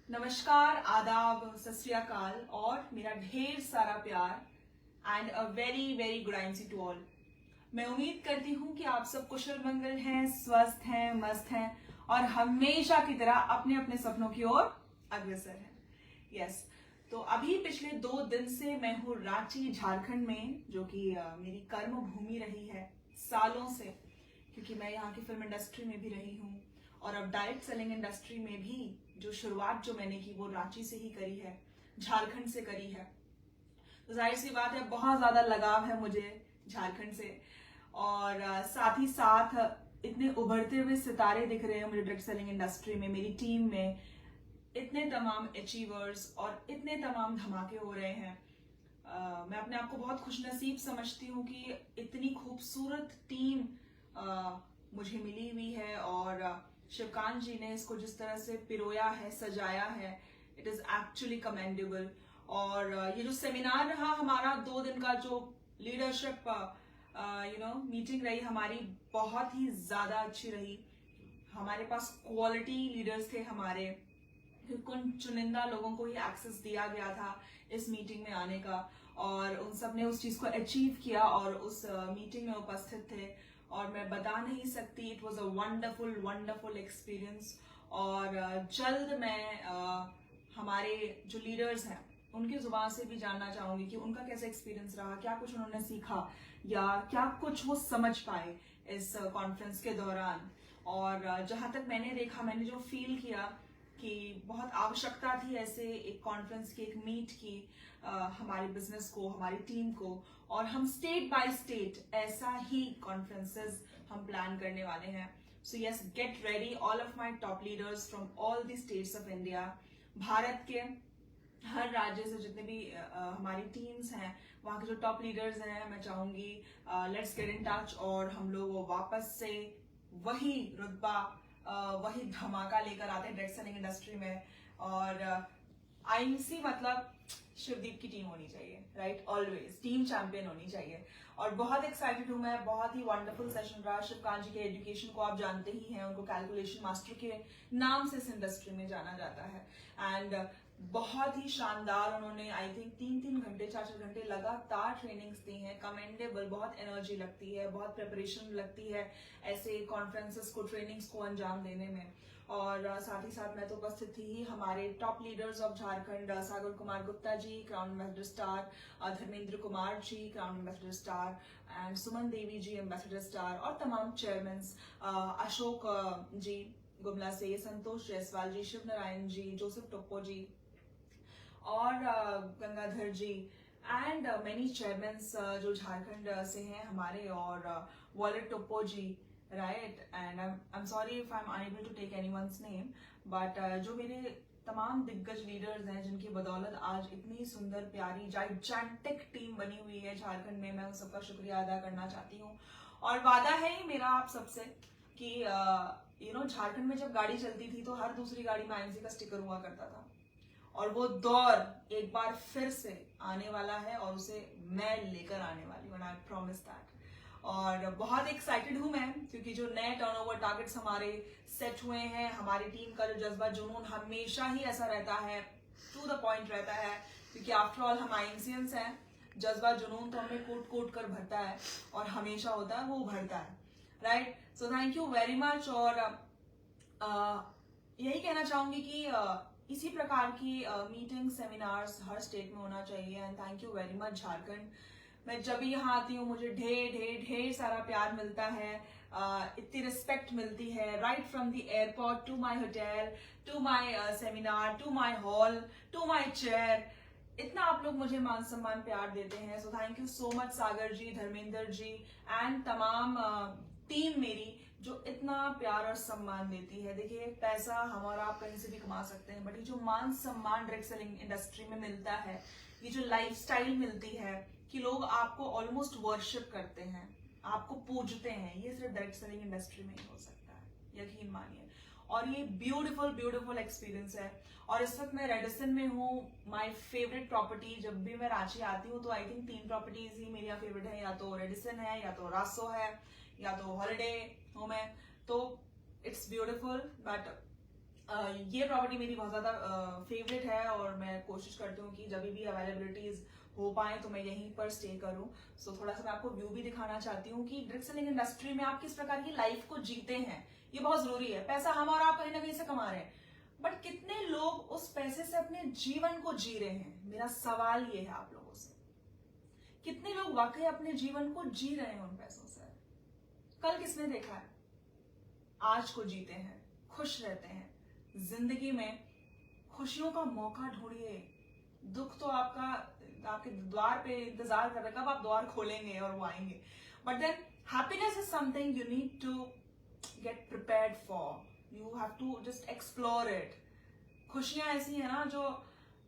नमस्कार, आदाब, सत श्री अकाल और मेरा ढेर सारा प्यार and a very very good आइंसी टू ऑल। मैं उम्मीद करती हूँ कि आप सब कुशल मंगल हैं, स्वस्थ हैं, मस्त हैं और हमेशा की तरह अपने अपने सपनों की ओर अग्रसर हैं। यस, तो अभी पिछले 2 दिन से मैं हूँ रांची, झारखंड में, जो कि मेरी कर्म भूमि रही है सालों से, क्योंकि मैं यहाँ की फिल्म इंडस्ट्री में भी रही हूँ और अब डायरेक्ट सेलिंग इंडस्ट्री में भी जो शुरुआत जो मैंने की वो रांची से ही करी है, झारखंड से करी है। तो जाहिर सी बात है बहुत ज्यादा लगाव है मुझे झारखंड से और साथ ही साथ इतने उभरते हुए सितारे दिख रहे हैं मुझे डायरेक्ट सेलिंग इंडस्ट्री में, मेरी टीम में इतने तमाम अचीवर्स और इतने तमाम धमाके हो रहे हैं। मैं अपने आप को बहुत खुशनसीब समझती हूँ कि इतनी खूबसूरत टीम मुझे मिली हुई है और शिवकांत जी ने इसको जिस तरह से पिरोया है, सजाया है, इट इज एक्चुअली कमेंडेबल। और ये जो सेमिनार रहा हमारा 2 दिन का, जो लीडरशिप मीटिंग रही हमारी, बहुत ही ज्यादा अच्छी रही। हमारे पास क्वालिटी लीडर्स थे हमारे, कुछ चुनिंदा लोगों को ही एक्सेस दिया गया था इस मीटिंग में आने का और उन सब ने उस चीज को अचीव किया और उस मीटिंग में उपस्थित थे और मैं बता नहीं सकती, it was a wonderful wonderful experience. और जल्द मैं हमारे जो लीडर्स हैं उनकी जुबान से भी जानना चाहूंगी कि उनका कैसा एक्सपीरियंस रहा, क्या कुछ उन्होंने सीखा या क्या कुछ वो समझ पाए इस कॉन्फ्रेंस के दौरान। और जहां तक मैंने देखा, मैंने जो फील किया कि बहुत आवश्यकता थी ऐसे एक कॉन्फ्रेंस की, एक मीट की, हमारे बिजनेस को, हमारी टीम को, और हम स्टेट बाय स्टेट ऐसा ही कॉन्फ्रेंसेस हम प्लान करने वाले हैं। So yes, get ready all of my top leaders from all the states of India. Bharat के हर राज्य से जितने भी हमारी टीम्स हैं, वहाँ के जो टॉप लीडर्स हैं, मैं चाहूंगी लेट्स गेट इन टच और हम लोग वापस से वही रुतबा, वही धमाका लेकर आते हैं डायरेक्ट सेलिंग इंडस्ट्री में। और आईएमसी मतलब शिवदीप की टीम होनी चाहिए, राइट? ऑलवेज टीम चैंपियन होनी चाहिए। और बहुत एक्साइटेड हूं मैं, बहुत ही वंडरफुल सेशन रहा। शिवकांत जी के एजुकेशन को आप जानते ही हैं, उनको कैलकुलेशन मास्टर के नाम से इस इंडस्ट्री में जाना जाता है एंड बहुत ही शानदार उन्होंने, आई थिंक 3-3 घंटे, 4-4 घंटे लगातार ट्रेनिंग्स दी हैं। कमेंडेबल, बहुत एनर्जी लगती है, बहुत प्रिपरेशन लगती है ऐसे कॉन्फ्रेंसेस को, ट्रेनिंग्स को अंजाम देने में। और साथ ही साथ मैं तो उपस्थित थी ही, हमारे top leaders of Jharkhand, Sagar Kumar Gupta ji, crown ambassador star, Dharmendra Kumar ji, crown ambassador star, and Suman Devi ji, ambassador star, और तमाम चेयरमैन, अशोक जी गुमला से, संतोष जायसवाल जी, शिव नारायण जी, जोसेफ टोप्पो जी और Gangadhar ji, and many chairmans जो झारखंड से हैं हमारे, और वॉलेट Toppo ji, right? And I am sorry if I am unable to take anyone's name, but जो मेरे तमाम दिग्गज लीडर्स हैं जिनकी बदौलत आज इतनी सुंदर प्यारी जाइजेंटिक टीम बनी हुई है झारखंड में, मैं उन सबका शुक्रिया अदा करना चाहती हूँ। और वादा है ही मेरा आप सबसे कि झारखंड में जब गाड़ी चलती थी तो हर दूसरी गाड़ी में आईएमसी का स्टिकर हुआ करता था और वो दौर एक बार फिर से आने वाला है और उसे मैं लेकर आने वाली हूँ, आई प्रॉमिस दैट। और बहुत एक्साइटेड हूं मैं, क्योंकि जो नए टर्नओवर टारगेट्स हमारे सेट हुए हैं, हमारी टीम का जो जज्बा जुनून हमेशा ही ऐसा रहता है, टू द पॉइंट रहता है, क्योंकि आफ्टर ऑल हम आईएमसीएंस हैं। जज्बा जुनून तो हमें कूट कूट कर भरता है और हमेशा होता है, वो उभरता है, right? So thank you very much. और यही कहना चाहूंगी कि इसी प्रकार की मीटिंग, सेमिनार्स हर स्टेट में होना चाहिए। And thank you very much Jharkhand. मैं जब भी यहाँ आती हूँ मुझे ढेर ढेर ढेर सारा प्यार मिलता है, इतनी रिस्पेक्ट मिलती है, right from the airport to my hotel, to my seminar, to my hall, to my chair. इतना आप लोग मुझे मान सम्मान प्यार देते हैं। So thank you so much Sagar ji, Dharmendra ji and तमाम टीम मेरी जो इतना प्यार और सम्मान देती है। देखिए, पैसा हम और आप कहीं से भी कमा सकते हैं, बट ये जो मान सम्मान डायरेक्ट सेलिंग इंडस्ट्री में मिलता है, ये जो लाइफस्टाइल मिलती है कि लोग आपको ऑलमोस्ट वर्शिप करते हैं, आपको पूजते हैं, ये सिर्फ डायरेक्ट सेलिंग इंडस्ट्री में ही हो सकता है, यकीन मानिए। और ये ब्यूटीफुल ब्यूटीफुल एक्सपीरियंस है। और इस वक्त मैं रेडिसन में हूँ, माय फेवरेट प्रॉपर्टी। जब भी मैं रांची आती हूँ तो आई थिंक 3 प्रॉपर्टीज ही मेरी फेवरेट है, या तो रेडिसन है, या तो रासो है, या तो हॉलिडे होम है। तो इट्स ब्यूटीफुल, बट ये प्रॉपर्टी मेरी बहुत ज्यादा फेवरेट है और मैं कोशिश करती हूँ कि जब भी अवेलेबिलिटीज हो पाए तो मैं यहीं पर स्टे करूं। सो थोड़ा सा मैं आपको व्यू भी दिखाना चाहती हूँ कि डायरेक्ट सेलिंग इंडस्ट्री में आप किस प्रकार की लाइफ को जीते हैं। ये बहुत जरूरी है। पैसा हम और आप कहीं ना कहीं से कमा रहे हैं, बट कितने लोग उस पैसे से अपने जीवन को जी रहे हैं। मेरा सवाल ये है आप लोगों से, कितने लोग वाकई अपने जीवन को जी रहे हैं उन पैसों से? कल किसने देखा है? आज को जीते हैं, खुश रहते हैं। जिंदगी में खुशियों का मौका ढूंढिए। दुख तो आपके द्वार पे इंतजार कर रहा है, कब आप द्वार खोलेंगे और वो आएंगे। But then happiness is something you need to get prepared for. You have to just explore it. खुशियां ऐसी है ना जो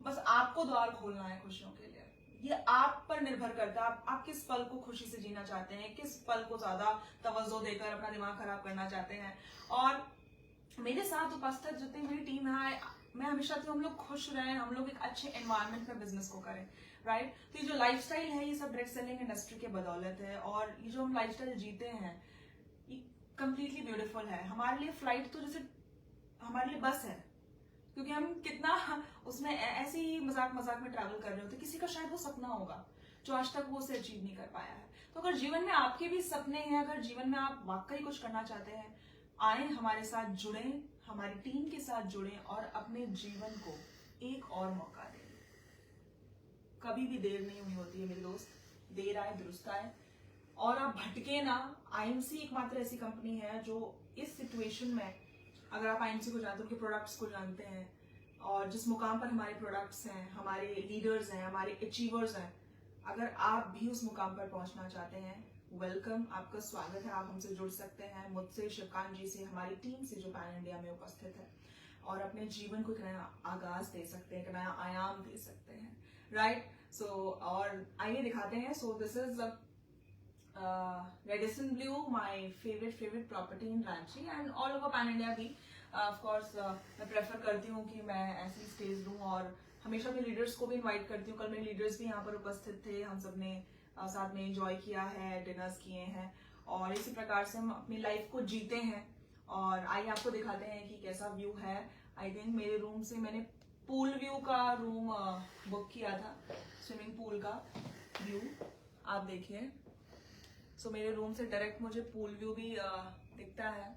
बस आपको द्वार खोलना है खुशियों के लिए। ये आप पर निर्भर करता है, आप किस पल को खुशी से जीना चाहते हैं, किस पल को ज्यादा तवज्जो देकर अपना दिमाग खराब करना चाहते हैं। और मेरे साथ उपस्थित जितनी मेरी टीम है, मैं हमेशा चाहती हूँ हम लोग खुश रहें, हम लोग एक अच्छे एनवायरनमेंट में बिजनेस को करें, राइट। तो ये जो लाइफस्टाइल है ये सब डायरेक्ट सेलिंग इंडस्ट्री के बदौलत है। और ये जो हम लाइफस्टाइल जीते हैं ये कंप्लीटली ब्यूटीफुल है। हमारे लिए फ्लाइट तो जैसे हमारे लिए बस है, क्योंकि हम कितना उसमें ऐसे ही मजाक मजाक में ट्रैवल कर रहे होते। किसी का शायद वो सपना होगा जो आज तक वो उसे अचीव नहीं कर पाया है। तो अगर जीवन में आपके भी सपने हैं, अगर जीवन में आप वाकई कुछ करना चाहते हैं, आए हमारे साथ जुड़ें, हमारी टीम के साथ जुड़ें और अपने जीवन को एक और मौका दें। कभी भी देर नहीं हुई होती है मेरे दोस्त, देर आए दुरुस्त आए। और आप भटके ना। आईएमसी एकमात्र ऐसी कंपनी है जो इस सिचुएशन में, अगर आप आईएमसी को जानते हैं, उनके प्रोडक्ट्स को जानते हैं और जिस मुकाम पर हमारे प्रोडक्ट्स हैं, हमारे लीडर्स हैं, हमारे अचीवर्स हैं, अगर आप भी उस मुकाम पर पहुंचना चाहते हैं, वेलकम, आपका स्वागत है। आप हमसे जुड़ सकते हैं, मुझसे, शिवकांत जी से, हमारी टीम से जो पैन इंडिया में उपस्थित है, और अपने जीवन को एक नया आगाज दे सकते हैं, एक नया आयाम दे सकते हैं, राइट। सो और आइए दिखाते हैं। So this is Radisson Blu, my favourite property in Ranchi and all over pan India भी। ऑफ कोर्स मैं प्रेफर करती हूँ कि मैं ऐसी स्टेज दूँ और हमेशा अपने लीडर्स को भी इनवाइट करती हूँ। कल मेरे लीडर्स भी यहाँ पर उपस्थित थे, हम सब ने साथ में एंजॉय किया है, डिनर्स किए हैं और इसी प्रकार से हम अपनी लाइफ को जीते हैं। और आइए आपको दिखाते हैं कि कैसा व्यू है। आई थिंक मेरे रूम से मैंने पूल व्यू का रूम बुक किया था, स्विमिंग पूल का व्यू आप देखिए। सो मेरे रूम से डायरेक्ट मुझे पूल व्यू भी दिखता है।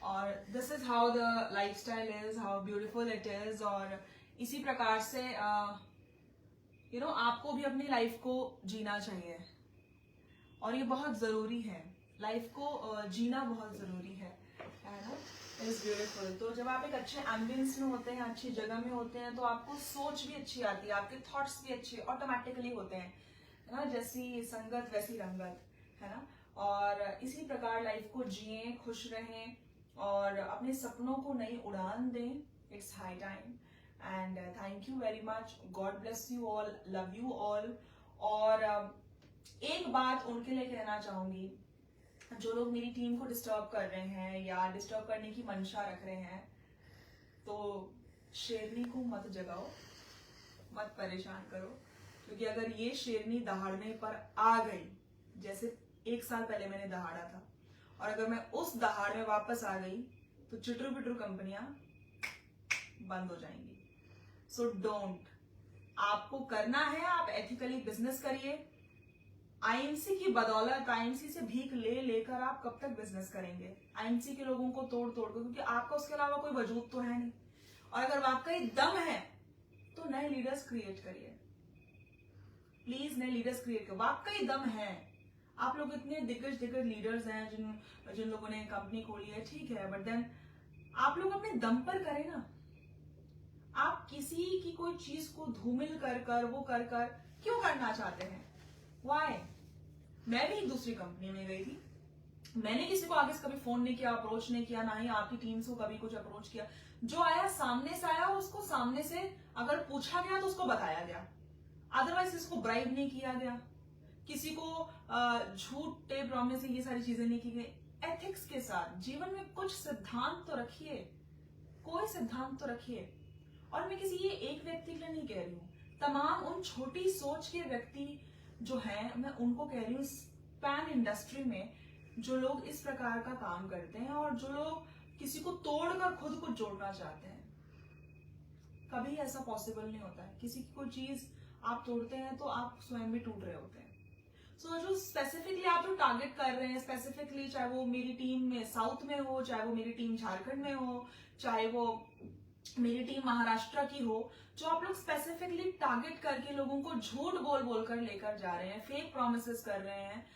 और this is how the lifestyle is, how beautiful it is. और इसी प्रकार से यू नो आपको भी अपनी लाइफ को जीना चाहिए और ये बहुत जरूरी है। लाइफ को जीना बहुत जरूरी है ना। Is beautiful. तो जब आप एक अच्छे एम्बियंस में होते हैं, अच्छी जगह में होते हैं, तो आपको सोच भी अच्छी आती है, आपके थॉट्स भी अच्छे ऑटोमेटिकली होते हैं, है ना। जैसी संगत वैसी रंगत, है ना। और इसी प्रकार लाइफ को जिएं, खुश रहें और अपने सपनों को नई उड़ान दें। It's high time and thank you very much. God bless you all, love you all. और एक बात उनके लिए कहना चाहूंगी जो लोग मेरी टीम को डिस्टर्ब कर रहे हैं या डिस्टर्ब करने की मंशा रख रहे हैं, तो शेरनी को मत जगाओ, मत परेशान करो, क्योंकि अगर ये शेरनी दहाड़ने पर आ गई, जैसे 1 साल पहले मैंने दहाड़ा था, और अगर मैं उस दहाड़ में वापस आ गई तो चिट्रू पिट्रू कंपनियां बंद हो जाएंगी। सो डोंट, आपको करना है, आप एथिकली बिजनेस करिए। आईएमसी की बदौलत, आईएमसी से भीख ले लेकर आप कब तक बिजनेस करेंगे? आईएमसी के लोगों को तोड़ तोड़ कर, क्योंकि आपका उसके अलावा कोई वजूद तो है नहीं। और अगर वाकई दम है तो नए लीडर्स क्रिएट करिए, प्लीज नए लीडर्स क्रिएट करिए। वाकई दम है, आप लोग इतने दिग्गज लीडर्स हैं जिन लोगों ने कंपनी खोली है, ठीक है, बट देन आप लोग अपने दम पर करें ना। आप किसी की कोई चीज को धूमिल कर वो कर क्यों करना चाहते हैं? वाई? मैं भी एक दूसरी कंपनी में गई थी, मैंने किसी को आगे से कभी फोन नहीं किया, अप्रोच नहीं किया, ना ही आपकी टीम से कभी कुछ अप्रोच किया। जो आया सामने से आया, उसको सामने से अगर पूछा गया तो उसको बताया गया, अदरवाइज इसको ब्राइब नहीं किया गया, किसी को झूठे प्रॉमिस ये सारी चीजें नहीं की गई। एथिक्स के साथ जीवन में कुछ सिद्धांत तो रखिए, कोई सिद्धांत तो रखिए। और मैं किसी ये एक व्यक्ति के लिए नहीं कह रही हूँ, तमाम उन छोटी सोच के व्यक्ति जो हैं, मैं उनको कह रही हूँ। पैन इंडस्ट्री में जो लोग इस प्रकार का काम करते हैं और जो लोग किसी को तोड़कर खुद को जोड़ना चाहते हैं। कभी ऐसा पॉसिबल नहीं होता है। किसी की कोई चीज आप तोड़ते हैं तो आप स्वयं भी टूट रहे होते हैं। सो जो स्पेसिफिकली आप जो टारगेट कर रहे हैं, स्पेसिफिकली चाहे वो मेरी टीम में साउथ में हो, चाहे वो मेरी टीम झारखंड में हो, चाहे वो मेरी टीम महाराष्ट्र की हो, जो आप लोग स्पेसिफिकली टारगेट करके लोगों को झूठ बोल बोलकर लेकर जा रहे हैं, फेक प्रॉमिसेस कर रहे हैं,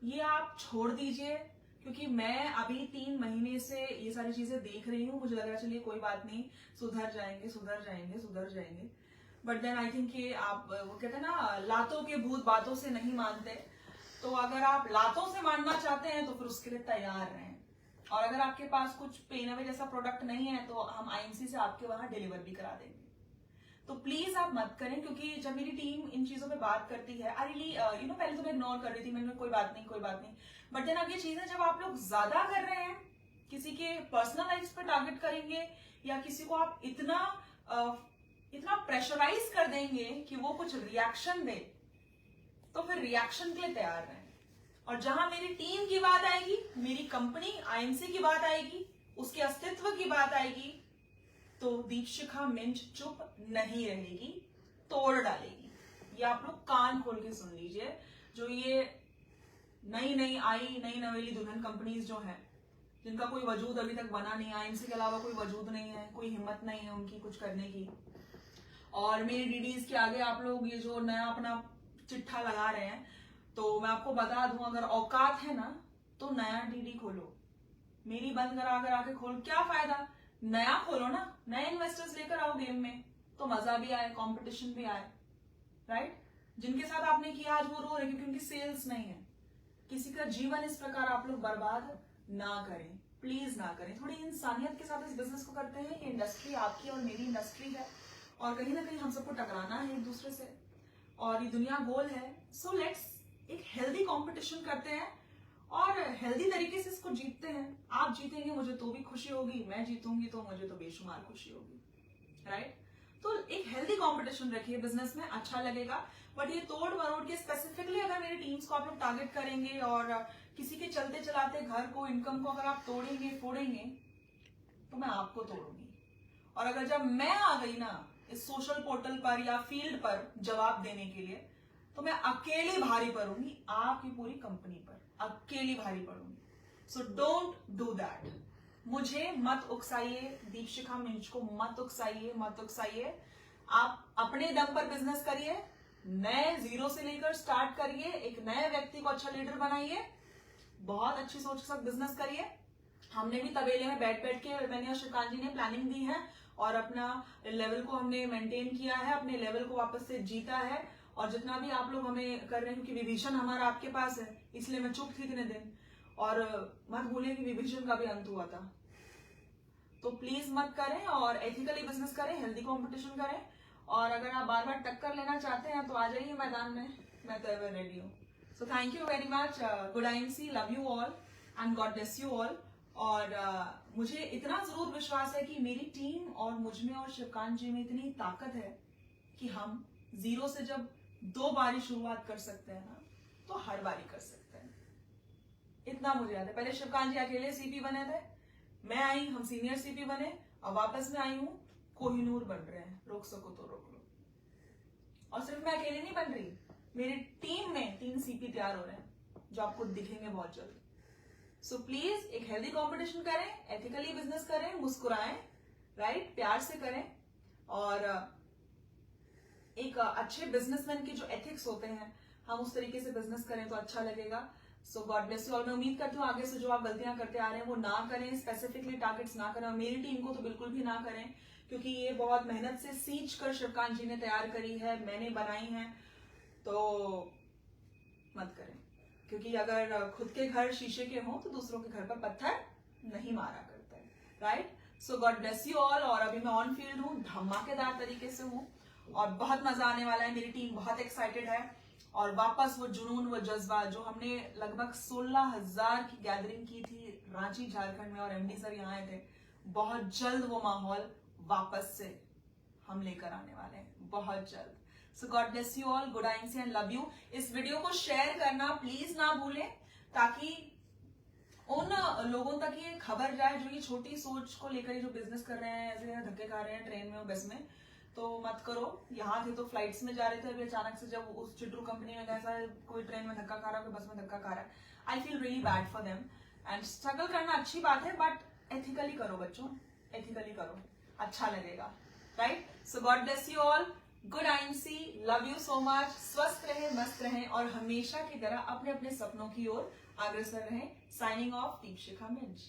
ये आप छोड़ दीजिए। क्योंकि मैं अभी 3 महीने से ये सारी चीजें देख रही हूँ, मुझे लग रहा है चलिए कोई बात नहीं, सुधर जाएंगे सुधर जाएंगे सुधर जाएंगे। बट देन आई थिंक कि आप, वो कहते हैं ना, लातों के भूत बातों से नहीं मानते। तो अगर आप लातों से मानना चाहते हैं तो फिर उसके लिए तैयार रहें। और अगर आपके पास कुछ पे नवे जैसा प्रोडक्ट नहीं है तो हम आईएमसी से आपके वहां डिलीवर भी करा देंगे। तो प्लीज आप मत करें, क्योंकि जब मेरी टीम इन चीजों पे बात करती है, आई रियली पहले तो मैं इग्नोर कर रही थी, मैंने कोई बात नहीं कोई बात नहीं। बट देन अब ये चीजें जब आप लोग ज्यादा कर रहे हैं, किसी के पर्सनल लाइफ पे टारगेट करेंगे या किसी को आप इतना प्रेशराइज कर देंगे कि वो कुछ रिएक्शन दे, तो फिर रिएक्शन के लिए तैयार रहें। और जहां मेरी टीम की बात आएगी, मेरी कंपनी आईएमसी की बात आएगी, उसके अस्तित्व की बात आएगी, तो दीपशिखा मिंज चुप नहीं रहेगी, तोड़ डालेगी। ये आप लोग कान खोल के सुन लीजिए। जो ये नई नवेली दुल्हन कंपनीज जो हैं, जिनका कोई वजूद अभी तक बना नहीं है, आईएमसी के अलावा कोई वजूद नहीं है, कोई हिम्मत नहीं है उनकी कुछ करने की, और मेरी डीडीज के आगे आप लोग ये जो नया अपना चिट्ठा लगा रहे हैं, तो मैं आपको बता दूं, अगर औकात है ना तो नया डीडी खोलो। मेरी बंद करा के खोल, क्या फायदा? नया खोलो ना, नए इन्वेस्टर्स लेकर आओ गेम में, तो मजा भी आए, कंपटीशन भी आए, राइट? जिनके साथ आपने किया आज वो रो रहे क्योंकि उनकी सेल्स नहीं है। किसी का जीवन इस प्रकार आप लोग बर्बाद ना करें, प्लीज ना करें। थोड़ी इंसानियत के साथ इस बिजनेस को करते हैं। ये इंडस्ट्री आपकी और मेरी इंडस्ट्री है, और कहीं ना कहीं हम सबको टकराना है एक दूसरे से, और ये दुनिया गोल है। सो लेट्स एक हेल्दी कंपटीशन करते हैं और हेल्दी तरीके से इसको जीतते हैं। आप जीतेंगे मुझे तो भी खुशी होगी, मैं जीतूंगी तो मुझे तो बेशुमार खुशी होगी, राइट? तो एक हेल्दी कंपटीशन रखिए बिजनेस में, अच्छा लगेगा। बट ये तोड़ मरोड़ के स्पेसिफिकली अगर मेरी टीम्स को आप लोग टारगेट करेंगे और किसी के चलते चलाते घर को, इनकम को अगर आप तोड़ेंगे फोड़ेंगे, तो मैं आपको तोड़ूंगी। और अगर जब मैं आ गई ना इस सोशल पोर्टल पर या फील्ड पर जवाब देने के लिए, तो मैं अकेली भारी पड़ूंगी आपकी पूरी कंपनी पर, अकेली भारी पड़ूंगी। So don't do that. मुझे मत उकसाइए, दीपशिखा मिंज को मत उकसाइए, मत उकसाइए। आप अपने दम पर बिजनेस करिए, नए जीरो से लेकर स्टार्ट करिए, एक नए व्यक्ति को अच्छा लीडर बनाइए, बहुत अच्छी सोच के साथ बिजनेस करिए। हमने भी तबेले में बैठ के, मैंने और श्रीकांत जी ने प्लानिंग दी है और अपना लेवल को हमने मेंटेन किया है, अपने लेवल को वापस से जीता है। और जितना भी आप लोग हमें कर रहे हैं, क्योंकि विभीषण हमारा आपके पास है, इसलिए मैं चुप थी इतने दिन। और मत भूलिए कि विभीषण का भी अंत हुआ था। तो प्लीज मत करें और एथिकली बिजनेस करें, हेल्दी कंपटीशन करें। और अगर आप बार बार टक्कर लेना चाहते हैं तो आ जाइए मैदान में, मैं तो एवर रेडी हूँ। सो thank you very much, good IMC, love you all and God bless you all. और मुझे इतना जरूर विश्वास है कि मेरी टीम और मुझ में और श्रीकांत जी में इतनी ताकत है कि हम जीरो से जब 2 बारी शुरुआत कर सकते हैं ना, तो हर बारी कर सकते हैं। इतना मुझे याद है। पहले श्रीकांत जी अकेले सीपी बने थे, मैं आई, हम सीनियर सीपी बने, और वापस में आई हूं, कोहिनूर बन रहे हैं, रोक सको तो रोक लो। और सिर्फ मैं अकेले नहीं बन रही, मेरी टीम में 3 सीपी तैयार हो रहे हैं, जो आपको दिखेंगे बहुत जल्द। सो प्लीज एक हेल्दी कंपटीशन करें, एथिकली बिजनेस करें, मुस्कुराएं, राइट? प्यार से करें। और एक अच्छे बिजनेसमैन के जो एथिक्स होते हैं, हम उस तरीके से बिजनेस करें तो अच्छा लगेगा। सो गॉड ब्लेस यू ऑल। मैं उम्मीद करती हूँ आगे से जो आप गलतियां करते आ रहे हैं वो ना करें, स्पेसिफिकली टारगेट्स ना करें, और मेरी टीम को तो बिल्कुल भी ना करें, क्योंकि ये बहुत मेहनत से सींच कर श्रीकांत जी ने तैयार करी है, मैंने बनाई है, तो मत करें। क्योंकि अगर खुद के घर शीशे के हों तो दूसरों के घर पर पत्थर नहीं मारा करता है, right? So god bless you all. और अभी मैं ऑन फील्ड हूँ, धमाकेदार तरीके से हूँ, और बहुत मजा आने वाला है। मेरी टीम बहुत एक्साइटेड है, और वापस वो जुनून, वो जज्बा जो हमने लगभग 16,000 की गैदरिंग की थी रांची झारखंड में, और एमडी सर यहाँ आए थे, बहुत जल्द वो माहौल वापस से हम लेकर आने वाले हैं, बहुत जल्द। So god bless you all, good IMC and love you. इस वीडियो को शेयर करना प्लीज ना भूलें, ताकि उन लोगों तक ये खबर जाए जो ये छोटी सोच को लेकर ही जो बिजनेस कर रहे हैं, ऐसे धक्के खा रहे हैं ट्रेन में और बस में, तो मत करो। यहाँ थे तो फ्लाइट्स में जा रहे थे, अभी अचानक से जब उस चिट्रू कंपनी में कैसा कोई ट्रेन में धक्का खा रहा है, कोई बस में धक्का खा रहा है, I feel really bad for them. And struggle करना अच्छी बात है, बट एथिकली करो बच्चों, एथिकली करो, अच्छा लगेगा, right? So god bless you all, good IMC, love you so much, स्वस्थ रहे, मस्त रहे और हमेशा की तरह अपने अपने सपनों की ओर अग्रसर रहे। Signing off, Deepshikha Minz.